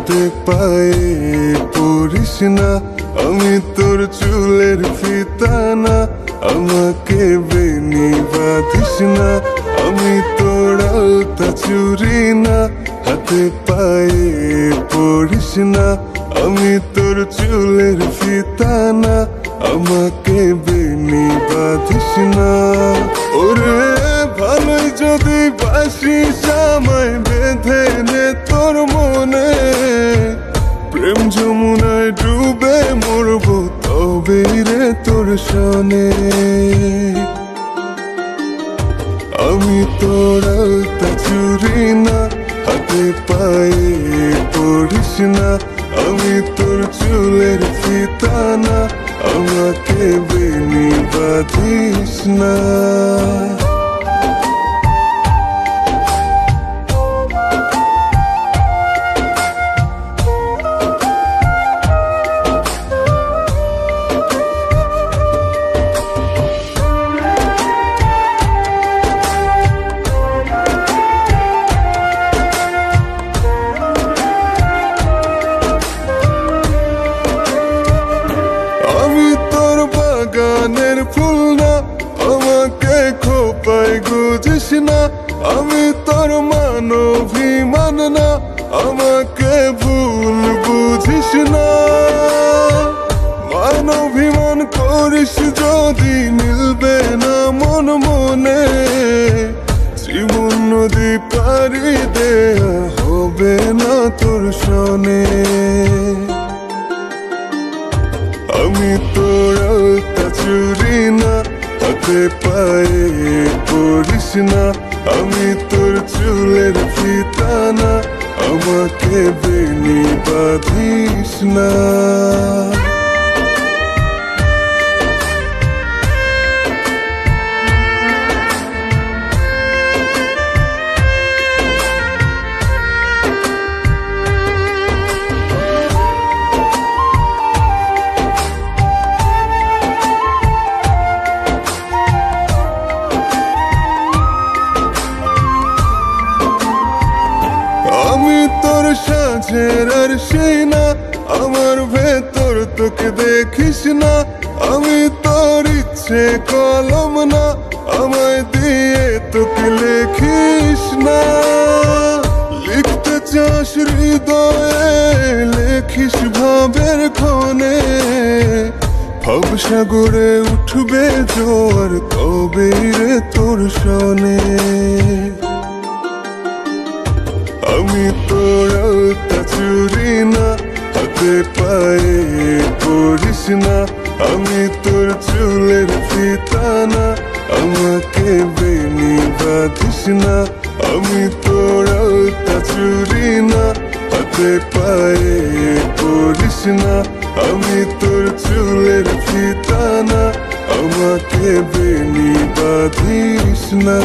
হাতে পায়ে পড়িস না, আমি তোর চুলের ফিতা না। আমাকে বেনি বাঁধিস না, আমি তোর আলতা চুরি না। হাতে পায়ে পড়িস না, আমি তোর চুলের ফিতা না। আমাকে বেনি বাঁধিস না। ওরে ভালোই যদি বাসিস আমায় বেঁধে নে তোর মনে। প্রেম যমুনায় ডুবে মরবো তবে রে তোর সনে। আমি তোর আলতা চুরি না, হাতে পায়ে পড়িস না। আমি তোর চুলের ফিতা না, আমাকে বেনি বাঁধিস না। গানের ফুল না, আমাকে খোপায় গুজিস না। আমি তোর মানভিমান না, আমাকে ভুল বুঝিস না। মানভিমান করিস যদি মিলবে না মন মনে। জীবন নদী পারি দেয়া হবে না তোর সনে। আমি তোর আলতা চুরি না, হাতে পায়ে পড়িস না। আমি তোর চুলের ফিতা না, আমাকে বেনি বাঁধিস না। আমি তোর সাঁঝের আর সেই না, আমার ভেতর তোকে দেখিস না। আমি তোর ইচ্ছে কলম না, আমায় দিয়ে তোকে লেখিস না। লিখতে চাস হৃদয়ে লেখিস ভাবের ক্ষণে। ভবসাগরে উঠবে জোয়ার তবে রে তোর সনে। আমি তোর আলতা চুরি না, হাতে পায়ে পড়িস না। আমি তোর চুলের ফিতা না, আমাকে বেনি বাঁধিস না। আমি তোর আলতা চুরি না, হাতে পায়ে পড়িস না। আমি তোর চুলের ফিতা না, আমাকে বেনি বাঁধিস না।